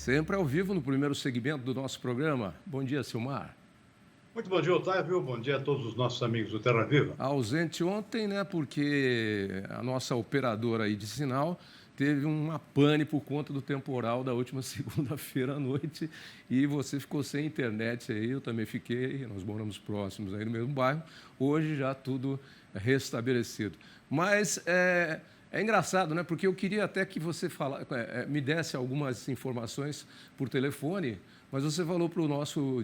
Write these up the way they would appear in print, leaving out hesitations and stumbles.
sempre ao vivo no primeiro segmento do nosso programa. Bom dia, Silmar. Muito bom dia, Otávio. Bom dia a todos os nossos amigos do Terra Viva. Ausente ontem, né, porque a nossa operadora aí de sinal teve uma pane por conta do temporal da última segunda-feira à noite e você ficou sem internet aí, eu também fiquei, nós moramos próximos aí no mesmo bairro, hoje já tudo restabelecido. Mas é engraçado, né? Porque eu queria até que você me desse algumas informações por telefone, mas você falou para o nosso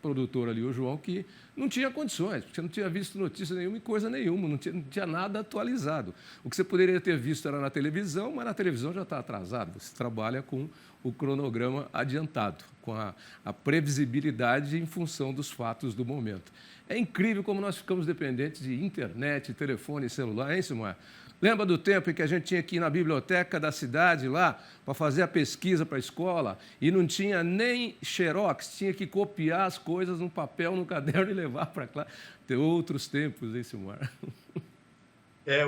produtor ali, o João, que não tinha condições, porque não tinha visto notícia nenhuma e coisa nenhuma, não tinha nada atualizado. O que você poderia ter visto era na televisão, mas na televisão já está atrasado. Você trabalha com o cronograma adiantado, com a previsibilidade em função dos fatos do momento. É incrível como nós ficamos dependentes de internet, telefone e celular, hein, Silmar? Lembra do tempo em que a gente tinha que ir na biblioteca da cidade lá para fazer a pesquisa para a escola e não tinha nem xerox, tinha que copiar as coisas no papel, no caderno e levar para lá. Tem outros tempos, hein, Silmar?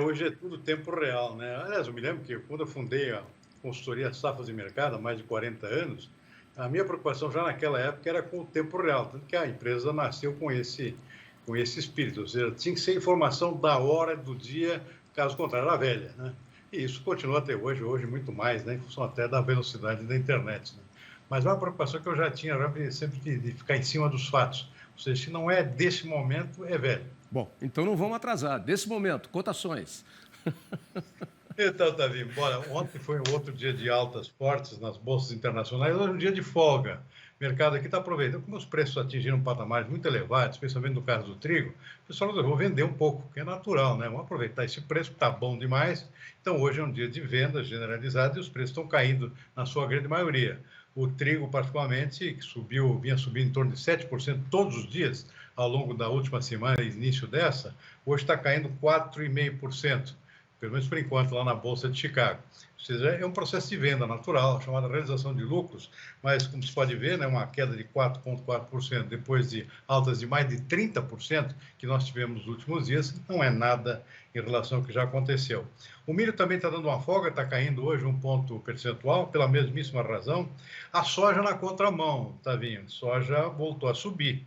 Hoje é tudo tempo real, né? Aliás, eu me lembro que quando eu fundei a consultoria Safras e Mercado, há mais de 40 anos, a minha preocupação já naquela época era com o tempo real, tanto que a empresa nasceu com esse espírito, ou seja, tinha que ser informação da hora, do dia, caso contrário, era velha, né? E isso continua até hoje muito mais, né? Em função até da velocidade da internet, né? Mas é uma preocupação que eu já tinha sempre de ficar em cima dos fatos. Ou seja, se não é desse momento, é velho. Bom, então não vamos atrasar. Desse momento, cotações. Então, Davi, ontem foi um outro dia de altas fortes nas bolsas internacionais, hoje é um dia de folga. O mercado aqui está aproveitando, como os preços atingiram patamares muito elevados, especialmente no caso do trigo, o pessoal resolveu vender um pouco, que é natural, né? Vamos aproveitar esse preço que está bom demais. Então, hoje é um dia de venda generalizada e os preços estão caindo na sua grande maioria. O trigo, particularmente, que vinha subindo em torno de 7% todos os dias ao longo da última semana e início dessa, hoje está caindo 4,5%. Pelo menos por enquanto, lá na Bolsa de Chicago. Ou seja, é um processo de venda natural, chamada realização de lucros, mas, como se pode ver, né, uma queda de 4,4% depois de altas de mais de 30% que nós tivemos nos últimos dias, não é nada em relação ao que já aconteceu. O milho também está dando uma folga, está caindo hoje 1 ponto percentual, pela mesmíssima razão. A soja na contramão, Tavinho, a soja voltou a subir.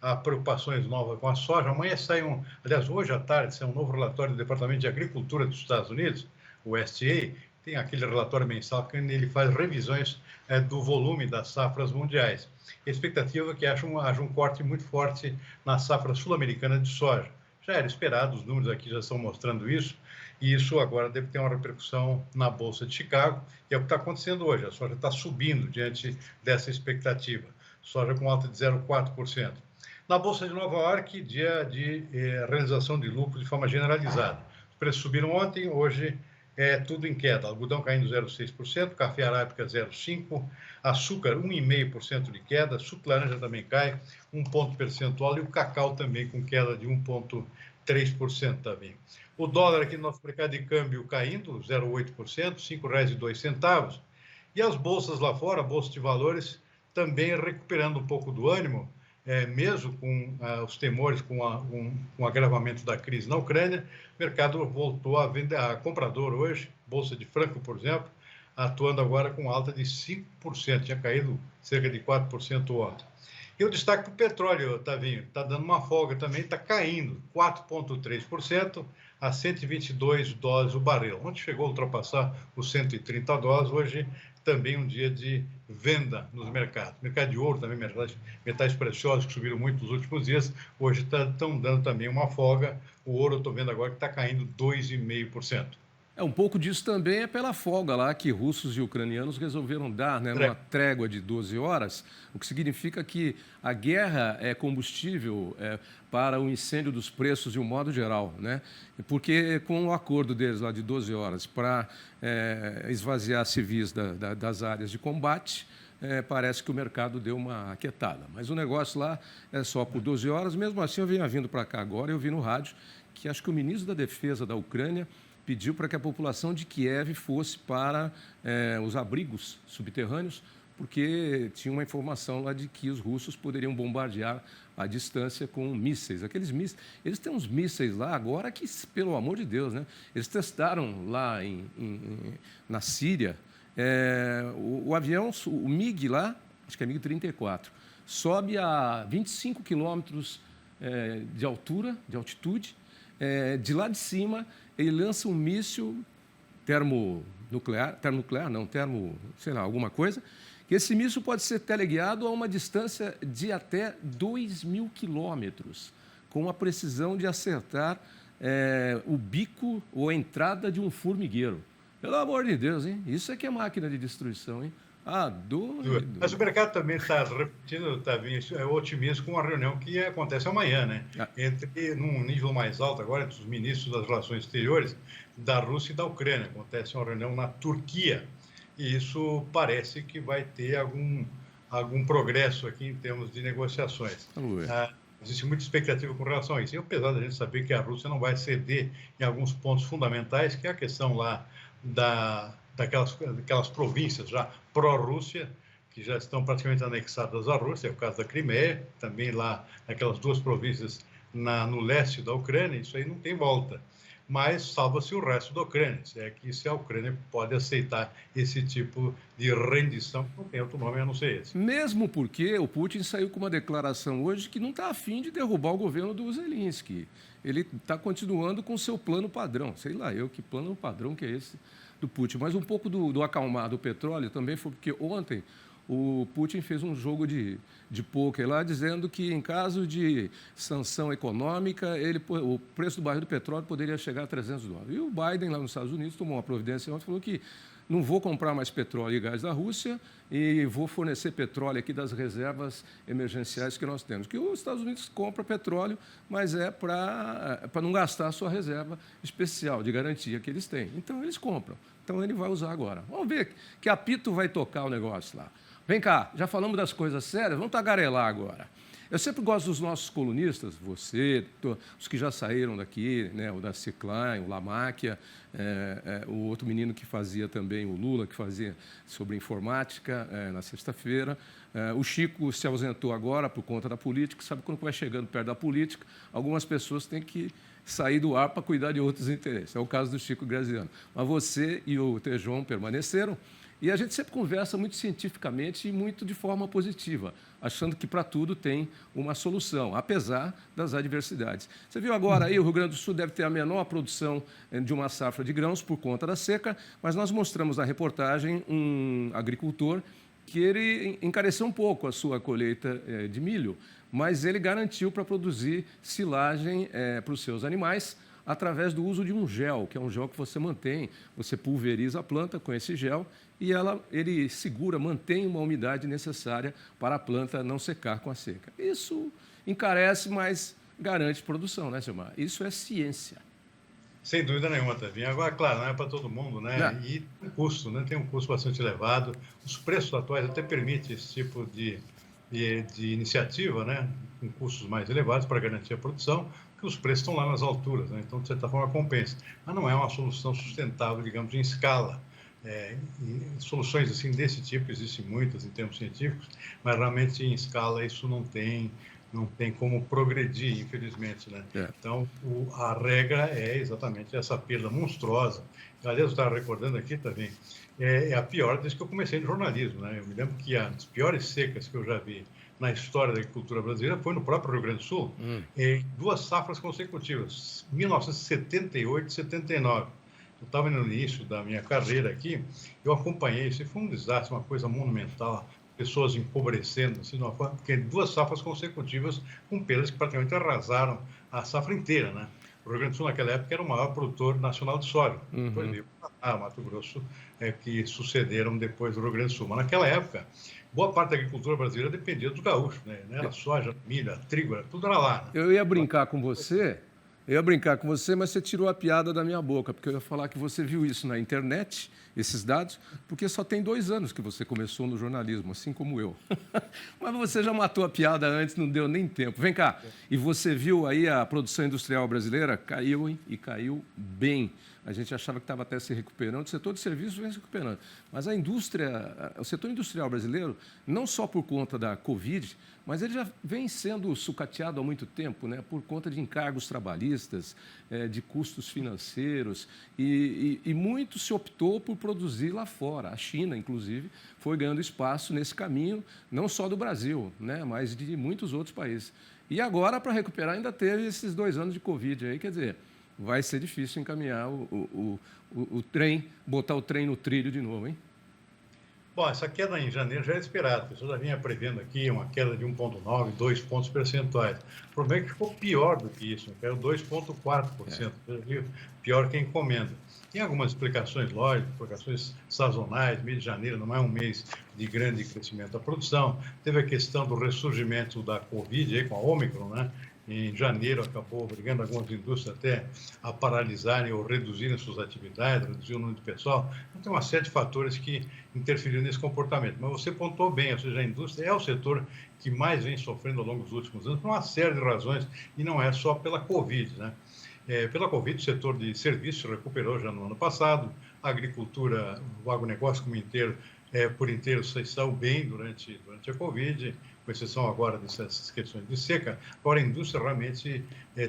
Há preocupações novas com a soja. Amanhã aliás, hoje à tarde, sai um novo relatório do Departamento de Agricultura dos Estados Unidos, o USDA, tem aquele relatório mensal que ele faz revisões do volume das safras mundiais. A expectativa é que haja um corte muito forte na safra sul-americana de soja. Já era esperado, os números aqui já estão mostrando isso, e isso agora deve ter uma repercussão na Bolsa de Chicago, e é o que está acontecendo hoje. A soja está subindo diante dessa expectativa. Soja com alta de 0,4%. Na Bolsa de Nova York, dia de realização de lucro de forma generalizada. Os preços subiram ontem, hoje é tudo em queda. Algodão caindo 0,6%, café arábica 0,5%, açúcar 1,5% de queda, suco laranja também cai 1 ponto percentual e o cacau também com queda de 1,3% também. O dólar aqui no nosso mercado de câmbio caindo 0,8%, R$ 5,02. E as bolsas lá fora, a Bolsa de Valores, também recuperando um pouco do ânimo, mesmo com os temores com o agravamento da crise na Ucrânia, o mercado voltou a vender, a comprador hoje, Bolsa de Franco, por exemplo, atuando agora com alta de 5%, tinha caído cerca de 4% ontem. E o destaque para o petróleo, Tavinho, está dando uma folga também, está caindo 4,3% a $122 o barril. Ontem chegou a ultrapassar os $130, hoje também um dia de venda nos mercados. Mercado de ouro também, metais preciosos que subiram muito nos últimos dias, hoje estão dando também uma folga. O ouro eu estou vendo agora que está caindo 2,5%. Um pouco disso também é pela folga lá que russos e ucranianos resolveram dar, né, numa trégua de 12 horas, o que significa que a guerra é combustível para o incêndio dos preços de um modo geral, né? Porque com o acordo deles lá de 12 horas para esvaziar civis das áreas de combate, parece que o mercado deu uma aquietada. Mas o negócio lá é só por 12 horas. Mesmo assim, eu vinha vindo para cá agora, eu vi no rádio que acho que o ministro da Defesa da Ucrânia pediu para que a população de Kiev fosse para os abrigos subterrâneos, porque tinha uma informação lá de que os russos poderiam bombardear à distância com mísseis. Aqueles mísseis, eles têm uns mísseis lá agora que, pelo amor de Deus, né? Eles testaram lá na Síria O avião, o MiG lá, acho que é MiG-34, sobe a 25 quilômetros de altura, de altitude. De lá de cima, ele lança um míssil sei lá, alguma coisa, que esse míssil pode ser teleguiado a uma distância de até 2.000 quilômetros, com a precisão de acertar o bico ou a entrada de um formigueiro. Pelo amor de Deus, hein? Isso é que é máquina de destruição, hein? Doido. Mas o mercado também está repetindo, Tavinho, o otimismo com uma reunião que acontece amanhã, né? Num nível mais alto agora, entre os ministros das Relações Exteriores da Rússia e da Ucrânia. Acontece uma reunião na Turquia. E isso parece que vai ter algum progresso aqui em termos de negociações. Existe muita expectativa com relação a isso. E apesar da gente saber que a Rússia não vai ceder em alguns pontos fundamentais, que é a questão lá daquelas províncias já pró-Rússia, que já estão praticamente anexadas à Rússia, é o caso da Crimeia, também lá naquelas duas províncias no leste da Ucrânia, isso aí não tem volta. Mas salva-se o resto da Ucrânia, se a Ucrânia pode aceitar esse tipo de rendição, que não tem outro nome a não ser esse. Mesmo porque o Putin saiu com uma declaração hoje que não está afim de derrubar o governo do Zelensky. Ele está continuando com o seu plano padrão. Sei lá que plano padrão que é esse do Putin. Mas um pouco do acalmar do petróleo também foi porque ontem o Putin fez um jogo de pôquer lá, dizendo que, em caso de sanção econômica, o preço do barril do petróleo poderia chegar a $300. E o Biden, lá nos Estados Unidos, tomou uma providência ontem, falou que não vou comprar mais petróleo e gás da Rússia e vou fornecer petróleo aqui das reservas emergenciais que nós temos. Que os Estados Unidos compram petróleo, mas é para não gastar a sua reserva especial de garantia que eles têm. Então, eles compram. Então, ele vai usar agora. Vamos ver que apito vai tocar o negócio lá. Vem cá, já falamos das coisas sérias, vamos tagarelar agora. Eu sempre gosto dos nossos colunistas, você, os que já saíram daqui, né, o da Klein, o Lamáquia, o outro menino que fazia também, o Lula, que fazia sobre informática na sexta-feira. O Chico se ausentou agora por conta da política, sabe quando vai chegando perto da política, algumas pessoas têm que sair do ar para cuidar de outros interesses. É o caso do Chico Graziano. Mas você e o Tejon permaneceram. E a gente sempre conversa muito cientificamente e muito de forma positiva, achando que para tudo tem uma solução, apesar das adversidades. Você viu agora aí, o Rio Grande do Sul deve ter a menor produção de uma safra de grãos por conta da seca, mas nós mostramos na reportagem um agricultor que ele encareceu um pouco a sua colheita de milho, mas ele garantiu para produzir silagem para os seus animais, através do uso de um gel, que é um gel que você mantém, você pulveriza a planta com esse gel e ele mantém uma umidade necessária para a planta não secar com a seca. Isso encarece, mas garante produção, né, Silmar? Isso é ciência. Sem dúvida nenhuma, Tavinho. Agora, claro, não é para todo mundo, né? Não. E tem um custo, né? Tem um custo bastante elevado. Os preços atuais até permitem esse tipo de iniciativa, né? Com custos mais elevados para garantir a produção, que os preços estão lá nas alturas, né? Então, de certa forma, compensa. Mas não é uma solução sustentável, digamos, em escala. E soluções assim desse tipo existem muitas em termos científicos, mas realmente em escala isso não tem como progredir, infelizmente, né? Então, a regra é exatamente essa perda monstruosa. Aliás, eu estava recordando aqui também, é a pior desde que eu comecei no jornalismo, né? Eu me lembro que as piores secas que eu já vi na história da agricultura brasileira foi no próprio Rio Grande do Sul, em 2 safras consecutivas, 1978 e 79. Eu estava no início da minha carreira aqui, eu acompanhei isso e foi um desastre, uma coisa monumental, pessoas empobrecendo, assim, porque 2 safras consecutivas com perdas que praticamente arrasaram a safra inteira, né? O Rio Grande do Sul, naquela época, era o maior produtor nacional de soja. Depois veio Mato Grosso, que sucederam depois do Rio Grande do Sul. Mas naquela época, boa parte da agricultura brasileira dependia dos gaúchos, né? Era soja, milho, trigo, tudo era lá. Né? Eu ia brincar com você, mas você tirou a piada da minha boca, porque eu ia falar que você viu isso na internet, esses dados, porque só tem 2 anos que você começou no jornalismo, assim como eu. Mas você já matou a piada antes, não deu nem tempo. Vem cá, e você viu aí a produção industrial brasileira? Caiu, hein? E caiu bem. a gente achava que estava até se recuperando, o setor de serviços vem se recuperando. Mas a indústria, o setor industrial brasileiro, não só por conta da Covid, mas ele já vem sendo sucateado há muito tempo, né, por conta de encargos trabalhistas, de custos financeiros, e muito se optou por produzir lá fora. A China, inclusive, foi ganhando espaço nesse caminho, não só do Brasil, né, mas de muitos outros países. E agora, para recuperar, ainda teve esses 2 anos de Covid aí, quer dizer, vai ser difícil encaminhar o trem, botar o trem no trilho de novo, hein? Bom, essa queda em janeiro já era esperada. A pessoa já vinha prevendo aqui uma queda de 1,9, 2 pontos percentuais. O problema é que ficou pior do que isso, caiu 2,4%. Pior que a encomenda. Tem algumas explicações lógicas, explicações sazonais. Mês de janeiro não é um mês de grande crescimento da produção. Teve a questão do ressurgimento da Covid, aí, com a Ômicron, né? Em janeiro acabou obrigando algumas indústrias até a paralisarem ou reduzirem suas atividades, reduzir o número de pessoal. Então, tem uma série de fatores que interferiram nesse comportamento. Mas você pontuou bem, ou seja, a indústria é o setor que mais vem sofrendo ao longo dos últimos anos, por uma série de razões, e não é só pela Covid, né? Pela Covid, o setor de serviços recuperou já no ano passado, a agricultura, o agronegócio como inteiro, por inteiro, saiu bem durante a Covid, com exceção agora dessas questões de seca. Agora, a indústria realmente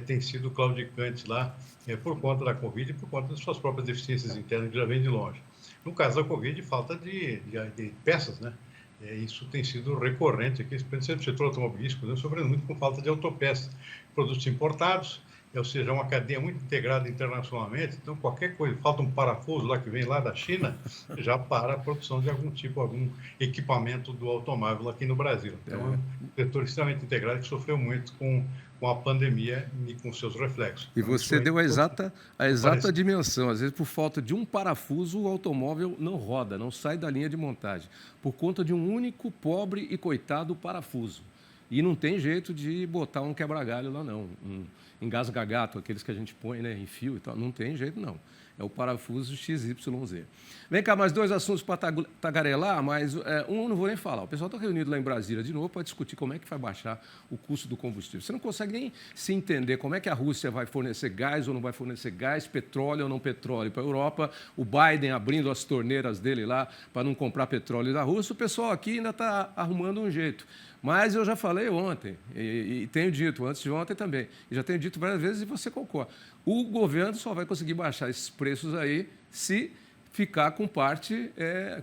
tem sido claudicante lá por conta da Covid e por conta das suas próprias deficiências internas, que já vem de longe. No caso da Covid, falta de peças, né? Isso tem sido recorrente aqui, principalmente no setor automobilístico, né? Sofrendo muito com falta de autopeças, produtos importados, ou seja, é uma cadeia muito integrada internacionalmente, então qualquer coisa, falta um parafuso lá que vem lá da China, já para a produção de algum equipamento do automóvel aqui no Brasil. Então, é um setor extremamente integrado que sofreu muito com a pandemia e com seus reflexos. E Então, você deu a exata dimensão. Às vezes, por falta de um parafuso, o automóvel não roda, não sai da linha de montagem, por conta de um único pobre e coitado parafuso. E não tem jeito de botar um quebra-galho lá, não. Um engasga-gato, aqueles que a gente põe, né, em fio e tal. Não tem jeito, não. É o parafuso XYZ. Vem cá, mais 2 assuntos para tagarelar, mas um não vou nem falar. O pessoal está reunido lá em Brasília de novo para discutir como é que vai baixar o custo do combustível. Você não consegue nem se entender como é que a Rússia vai fornecer gás ou não vai fornecer gás, petróleo ou não petróleo para a Europa. O Biden abrindo as torneiras dele lá para não comprar petróleo da Rússia. O pessoal aqui ainda está arrumando um jeito. Mas eu já falei ontem, e tenho dito, antes de ontem também, e já tenho dito várias vezes e você concorda. O governo só vai conseguir baixar esses preços aí se ficar com parte,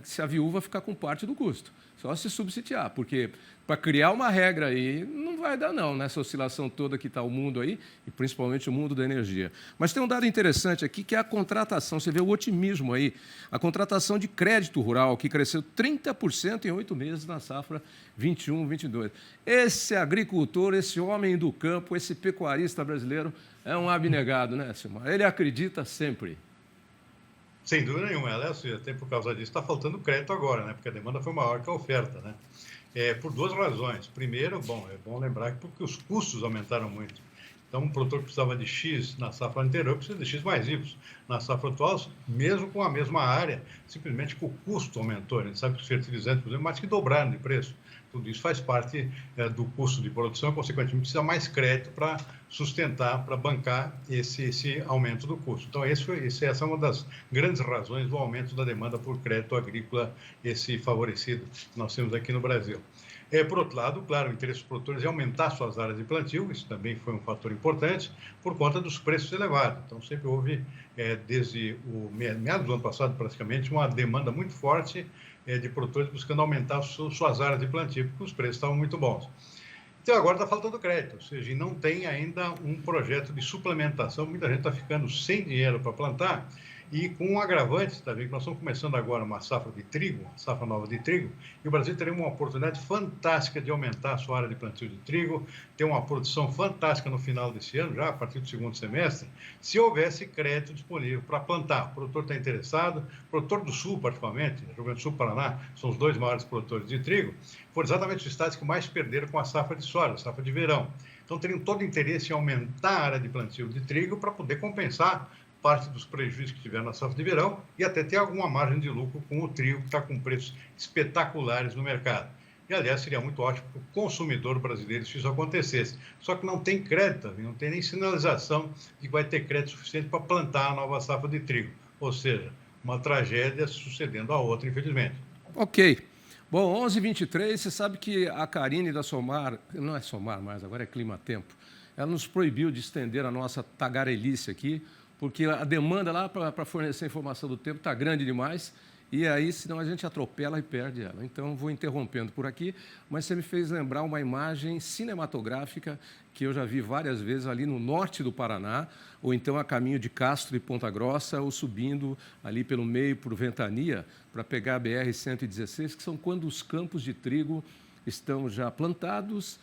se a viúva ficar com parte do custo. Só se subsidiar, porque para criar uma regra aí não vai dar não, nessa oscilação toda que está o mundo aí, e principalmente o mundo da energia. Mas tem um dado interessante aqui, que é a contratação, você vê o otimismo aí, a contratação de crédito rural, que cresceu 30% em 8 meses na safra 21-22. Esse agricultor, esse homem do campo, esse pecuarista brasileiro é um abnegado, né, Silmar? Ele acredita sempre. Sem dúvida nenhuma, aliás, até por causa disso está faltando crédito agora, né? Porque a demanda foi maior que a oferta, né? Por 2 razões. Primeiro, é bom lembrar que porque os custos aumentaram muito. Então, um produtor que precisava de X na safra anterior precisa de X mais Y na safra atual, mesmo com a mesma área, simplesmente que o custo aumentou. A gente sabe que os fertilizantes, por exemplo, mais que dobraram de preço. Tudo isso faz parte do custo de produção, consequentemente precisa mais crédito para sustentar, para bancar esse aumento do custo. Então, essa é uma das grandes razões do aumento da demanda por crédito agrícola, esse favorecido que nós temos aqui no Brasil. Por outro lado, claro, o interesse dos produtores é aumentar suas áreas de plantio, isso também foi um fator importante, por conta dos preços elevados. Então, sempre houve, desde o meados do ano passado, praticamente, uma demanda muito forte de produtores buscando aumentar suas áreas de plantio, porque os preços estavam muito bons. Então, agora está faltando crédito, ou seja, não tem ainda um projeto de suplementação, muita gente está ficando sem dinheiro para plantar, e com um agravante, tá vendo, que nós estamos começando agora uma safra de trigo, uma safra nova de trigo, e o Brasil teria uma oportunidade fantástica de aumentar a sua área de plantio de trigo, ter uma produção fantástica no final desse ano, já a partir do segundo semestre, se houvesse crédito disponível para plantar. O produtor está interessado, o produtor do Sul, particularmente, Rio Grande do Sul e Paraná, são os 2 maiores produtores de trigo, foram exatamente os estados que mais perderam com a safra de soja, a safra de verão. Então, teriam todo interesse em aumentar a área de plantio de trigo para poder compensar parte dos prejuízos que tiveram na safra de verão e até ter alguma margem de lucro com o trigo, que está com preços espetaculares no mercado. E, aliás, seria muito ótimo para o consumidor brasileiro se isso acontecesse. Só que não tem crédito, não tem nem sinalização de que vai ter crédito suficiente para plantar a nova safra de trigo. Ou seja, uma tragédia sucedendo a outra, infelizmente. Ok. Bom, 11h23, você sabe que a Karine da Somar, não é Somar mais, agora é Clima Tempo, ela nos proibiu de estender a nossa tagarelice aqui, porque a demanda lá para fornecer informação do tempo está grande demais, e aí, senão a gente atropela e perde ela. Então, vou interrompendo por aqui, mas você me fez lembrar uma imagem cinematográfica que eu já vi várias vezes ali no norte do Paraná, ou então a caminho de Castro e Ponta Grossa, ou subindo ali pelo meio por Ventania, para pegar a BR-116, que são quando os campos de trigo estão já plantados,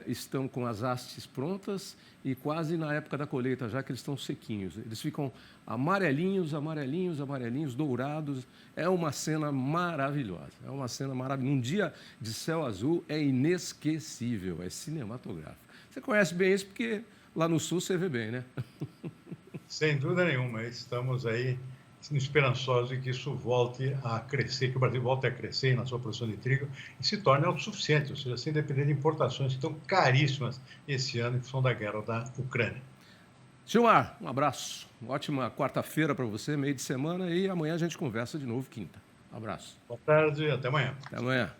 estão com as hastes prontas e quase na época da colheita, já que eles estão sequinhos. Eles ficam amarelinhos, amarelinhos, amarelinhos, dourados. É uma cena maravilhosa. É uma cena maravilhosa. Um dia de céu azul é inesquecível, é cinematográfico. Você conhece bem isso porque lá no sul você vê bem, né? Sem dúvida nenhuma, estamos aí esperançosos de que isso volte a crescer, que o Brasil volte a crescer na sua produção de trigo e se torne autossuficiente, ou seja, sem depender de importações que estão caríssimas esse ano em função da guerra da Ucrânia. Gilmar, um abraço. Ótima quarta-feira para você, meio de semana, e amanhã a gente conversa de novo, quinta. Um abraço. Boa tarde e até amanhã. Até amanhã.